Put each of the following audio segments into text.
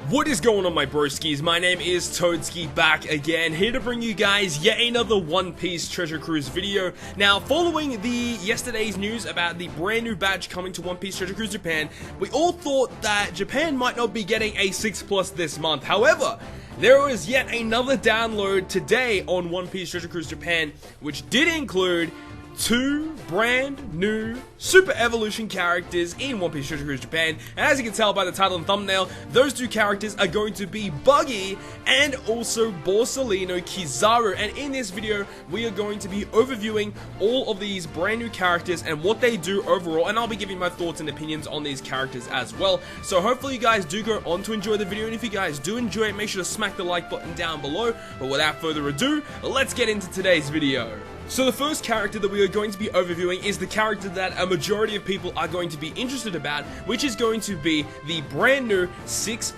What is going on, my broskiis? My name is Toadski, back again, here to bring you guys yet another One Piece Treasure Cruise video. Now, following yesterday's news about the brand new badge coming to One Piece Treasure Cruise Japan, we all thought that Japan might not be getting a 6+ this month. However, there was yet another download today on One Piece Treasure Cruise Japan, which did include 2 brand new Super Evolution characters in One Piece Treasure Cruise Japan. And as you can tell by the title and thumbnail, those 2 characters are going to be Buggy and also Borsalino KIZARU. And in this video, we are going to be overviewing all of these brand new characters and what they do overall, and I'll be giving my thoughts and opinions on these characters as well. So hopefully you guys do go on to enjoy the video, and if you guys do enjoy it, make sure to smack the like button down below. But without further ado, let's get into today's video. So the first character that we are going to be overviewing is the character that a majority of people are going to be interested about, which is going to be the brand new 6+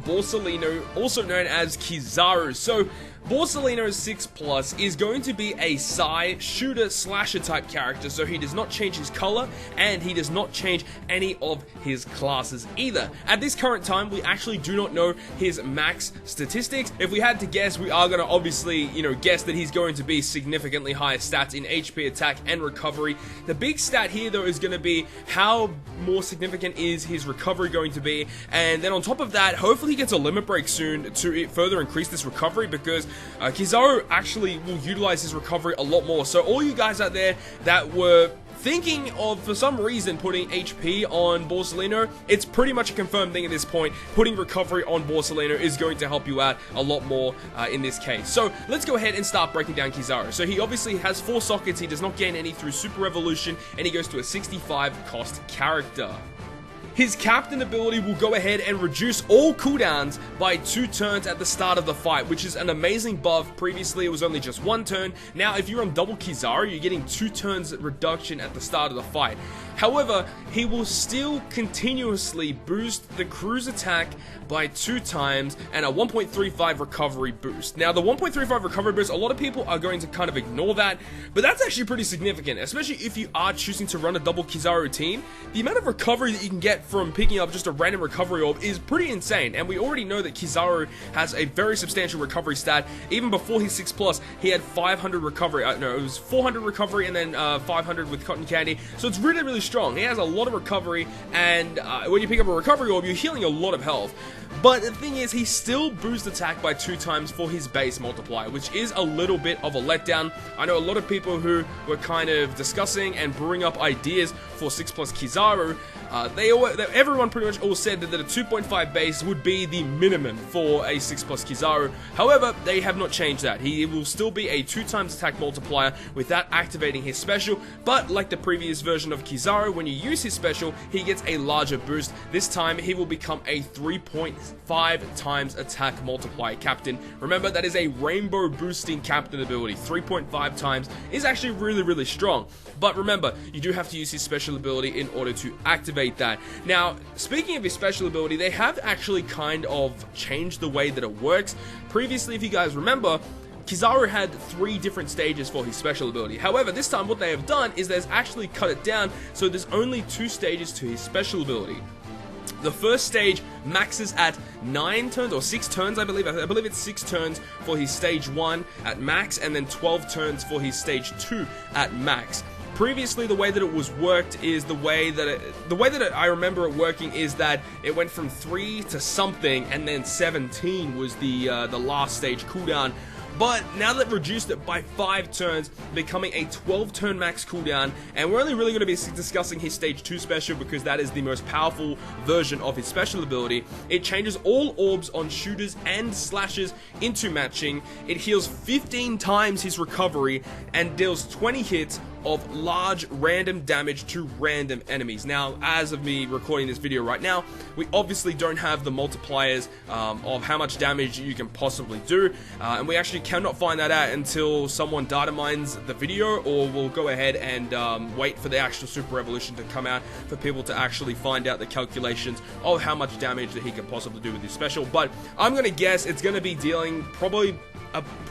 Borsalino, also known as KIZARU. So Borsalino 6+ is going to be a Sai shooter slasher type character, so he does not change his color and he does not change any of his classes either. At this current time, we actually do not know his max statistics. If we had to guess, we are going to obviously, guess that he's going to be significantly higher stats in HP, attack, and recovery. The big stat here, though, is going to be how more significant is his recovery going to be, and then on top of that, hopefully he gets a limit break soon to further increase this recovery, because KIZARU actually will utilize his recovery a lot more. So all you guys out there that were thinking of, for some reason, putting HP on Borsalino, it's pretty much a confirmed thing at this point. Putting recovery on Borsalino is going to help you out a lot more in this case. So let's go ahead and start breaking down KIZARU. So he obviously has 4 sockets, he does not gain any through Super Evolution, and he goes to a 65 cost character. His captain ability will go ahead and reduce all cooldowns by 2 turns at the start of the fight, which is an amazing buff. Previously, it was only just 1 turn. Now, if you're on double KIZARU, you're getting 2 turns reduction at the start of the fight. However, he will still continuously boost the cruise attack by 2 times and a 1.35 recovery boost. Now, the 1.35 recovery boost, a lot of people are going to kind of ignore that, but that's actually pretty significant, especially if you are choosing to run a double KIZARU team. The amount of recovery that you can get from picking up just a random recovery orb is pretty insane, and we already know that KIZARU has a very substantial recovery stat. Even before his 6+, he had 500 recovery. No, it was 400 recovery and then 500 with cotton candy, so it's really, really strong. He has a lot of recovery, and when you pick up a recovery orb, you're healing a lot of health. But the thing is, he still boosts attack by 2 times for his base multiplier, which is a little bit of a letdown. I know a lot of people who were kind of discussing and brewing up ideas for 6+ KIZARU. Everyone pretty much all said that a 2.5 base would be the minimum for a 6+ KIZARU. However, they have not changed that. He will still be a 2 times attack multiplier without activating his special, but like the previous version of KIZARU, when you use his special, he gets a larger boost. This time, he will become a 3.5 times attack multiplier captain. Remember, that is a rainbow boosting captain ability. 3.5 times is actually really, really strong. But remember, you do have to use his special ability in order to activate that. Now, speaking of his special ability, they have actually kind of changed the way that it works. Previously, if you guys remember, KIZARU had 3 different stages for his special ability. However, this time what they have done is they've actually cut it down, so there's only 2 stages to his special ability. The first stage maxes at 9 turns, or 6 turns, I believe it's 6 turns for his stage 1 at max, and then 12 turns for his stage 2 at max. Previously, the way that it was worked is I remember it working is that it went from 3 to something, and then 17 was the last stage cooldown. But now they've reduced it by 5 turns, becoming a 12-turn max cooldown, and we're only really going to be discussing his stage 2 special because that is the most powerful version of his special ability. It changes all orbs on shooters and slashers into matching. It heals 15 times his recovery and deals 20 hits of large random damage to random enemies. Now, as of me recording this video right now, we obviously don't have the multipliers of how much damage you can possibly do, and we actually cannot find that out until someone data mines the video, or we'll go ahead and wait for the actual Super Evolution to come out for people to actually find out the calculations of how much damage that he can possibly do with his special. But I'm gonna guess it's gonna be dealing probably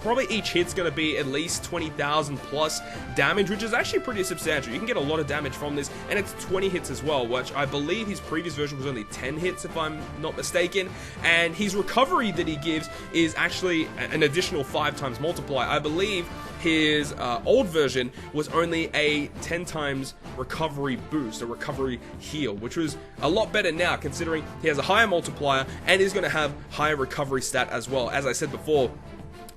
probably each hit's going to be at least 20,000 plus damage, which is actually pretty substantial. You can get a lot of damage from this, and it's 20 hits as well, which I believe his previous version was only 10 hits if I'm not mistaken, and his recovery that he gives is actually an additional 5 times multiplier. I believe his old version was only a 10 times recovery boost, a recovery heal, which was a lot better now considering he has a higher multiplier and is going to have higher recovery stat as well. As I said before,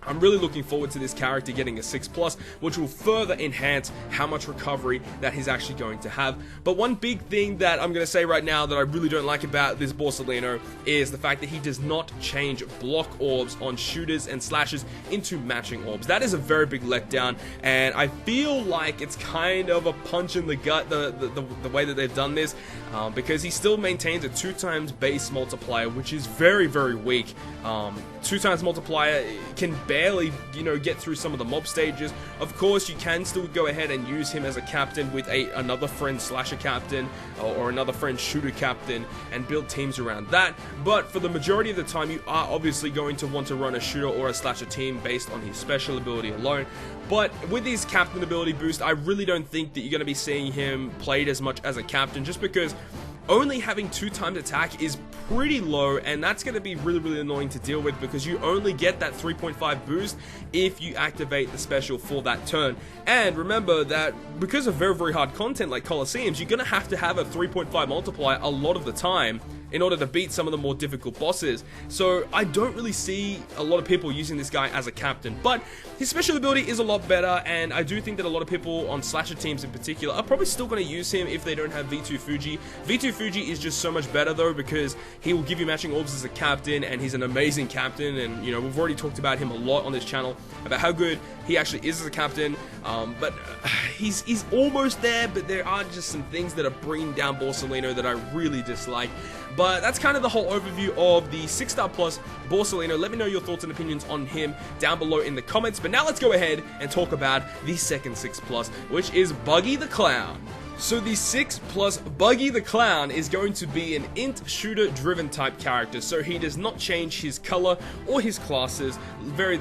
I'm really looking forward to this character getting a 6+, which will further enhance how much recovery that he's actually going to have. But one big thing that I'm going to say right now that I really don't like about this Borsalino is the fact that he does not change block orbs on shooters and slashers into matching orbs. That is a very big letdown, and I feel like it's kind of a punch in the gut, the way that they've done this, because he still maintains a 2 times base multiplier, which is very, very weak. 2 times multiplier can barely, get through some of the mob stages. Of course, you can still go ahead and use him as a captain with another friend slasher captain or another friend shooter captain and build teams around that. But for the majority of the time, you are obviously going to want to run a shooter or a slasher team based on his special ability alone. But with his captain ability boost, I really don't think that you're going to be seeing him played as much as a captain, just because only having 2 times attack is pretty low, and that's going to be really, really annoying to deal with because you only get that 3.5 boost if you activate the special for that turn. And remember that because of very, very hard content like Colosseums, you're going to have a 3.5 multiplier a lot of the time in order to beat some of the more difficult bosses. So I don't really see a lot of people using this guy as a captain, but his special ability is a lot better, and I do think that a lot of people on slasher teams in particular are probably still going to use him if they don't have V2 Fuji. V2 Fuji is just so much better though, because he will give you matching orbs as a captain, and he's an amazing captain, and we've already talked about him a lot on this channel about how good he actually is as a captain, but he's almost there, but there are just some things that are bringing down Borsalino that I really dislike. But that's kind of the whole overview of the 6-star plus Borsalino. Let me know your thoughts and opinions on him down below in the comments. But now let's go ahead and talk about the second 6+, which is Buggy the Clown. So the 6+ Buggy the Clown is going to be an int shooter driven type character, so he does not change his color or his classes, very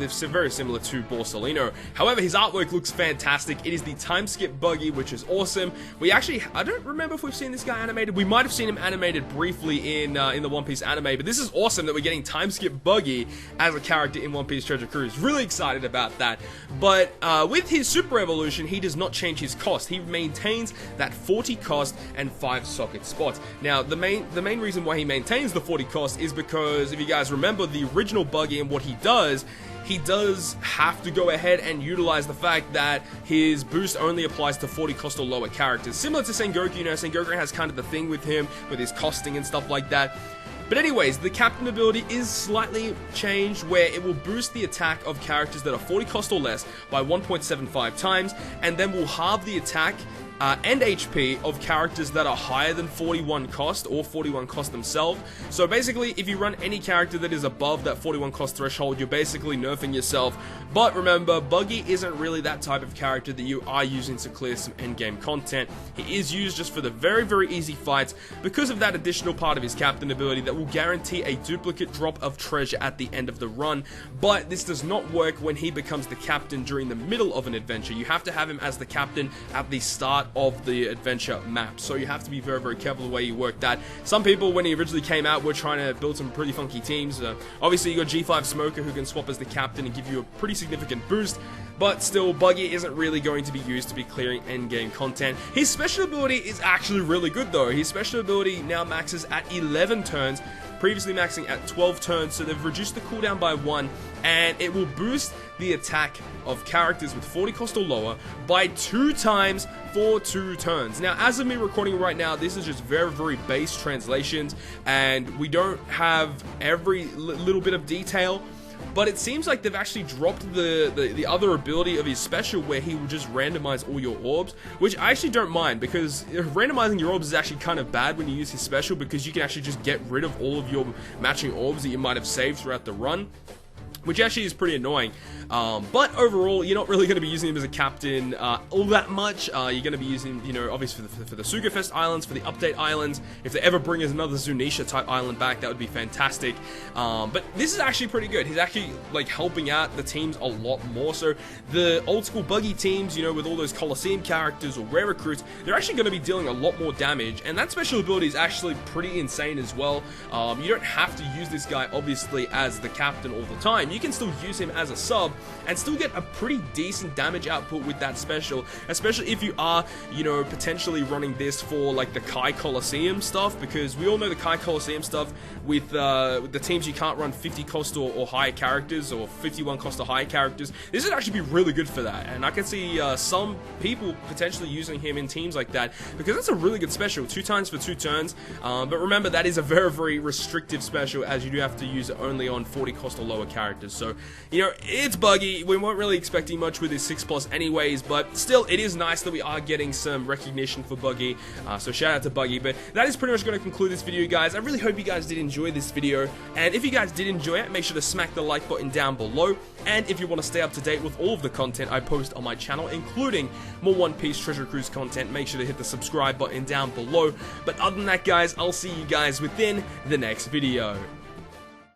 similar to Borsalino. However, his artwork looks fantastic. It is the time skip Buggy, which is awesome. I don't remember if we've seen this guy animated. We might have seen him animated briefly in the One Piece anime, but this is awesome that we're getting time skip Buggy as a character in One Piece Treasure Cruise. Really excited about that. But with his super evolution, he does not change his cost. He maintains that 40 cost and 5 socket spots. Now, the main reason why he maintains the 40 cost is because, if you guys remember the original Buggy and what he does have to go ahead and utilize the fact that his boost only applies to 40 cost or lower characters. Similar to Sengoku, Sengoku has kind of the thing with him, with his costing and stuff like that. But anyways, the captain ability is slightly changed, where it will boost the attack of characters that are 40 cost or less by 1.75 times, and then will halve the attack and HP of characters that are higher than 41 cost or 41 cost themselves. So basically, if you run any character that is above that 41 cost threshold, you're basically nerfing yourself. But remember, Buggy isn't really that type of character that you are using to clear some endgame content. He is used just for the very, very easy fights because of that additional part of his captain ability that will guarantee a duplicate drop of treasure at the end of the run. But this does not work when he becomes the captain during the middle of an adventure. You have to have him as the captain at the start of the adventure map, so you have to be very, very careful the way you work that. Some people, when he originally came out, were trying to build some pretty funky teams. Obviously, you got G5 Smoker, who can swap as the captain and give you a pretty significant boost, but still, Buggy isn't really going to be used to be clearing endgame content. His special ability is actually really good though. His special ability now maxes at 11 turns, previously maxing at 12 turns, so they've reduced the cooldown by 1, and it will boost the attack of characters with 40 cost or lower by 2 times for 2 turns. Now, as of me recording right now, this is just very, very base translations, and we don't have every little bit of detail, but it seems like they've actually dropped the other ability of his special, where he will just randomize all your orbs, which I actually don't mind, because randomizing your orbs is actually kind of bad when you use his special, because you can actually just get rid of all of your matching orbs that you might have saved throughout the run. which actually is pretty annoying. But overall, you're not really going to be using him as a captain all that much. You're going to be using him, you know, obviously for the Sugafest Islands, for the Update Islands. If they ever bring us another Zunisha type island back, that would be fantastic. But this is actually pretty good. He's actually, like, helping out the teams a lot more. So the old school Buggy teams, you know, with all those Coliseum characters or rare recruits, they're actually going to be dealing a lot more damage. And that special ability is actually pretty insane as well. You don't have to use this guy, obviously, as the captain all the time. You can still use him as a sub and still get a pretty decent damage output with that special, especially if you are, you know, potentially running this for like the Kai Coliseum stuff, because we all know the Kai Coliseum stuff with the teams you can't run 50 cost or higher characters, or 51 cost or higher characters. This would actually be really good for that, and I can see some people potentially using him in teams like that, because that's a really good special, 2 times for 2 turns, but remember, that is a very, very restrictive special, as you do have to use it only on 40 cost or lower characters. So, you know, it's Buggy. We weren't really expecting much with his 6+ anyways, but still, it is nice that we are getting some recognition for Buggy, so shout out to Buggy. But that is pretty much going to conclude this video, guys. I really hope you guys did enjoy this video, and if you guys did enjoy it, make sure to smack the like button down below, and if you want to stay up to date with all of the content I post on my channel, including more One Piece Treasure Cruise content, make sure to hit the subscribe button down below. But other than that, guys, I'll see you guys within the next video.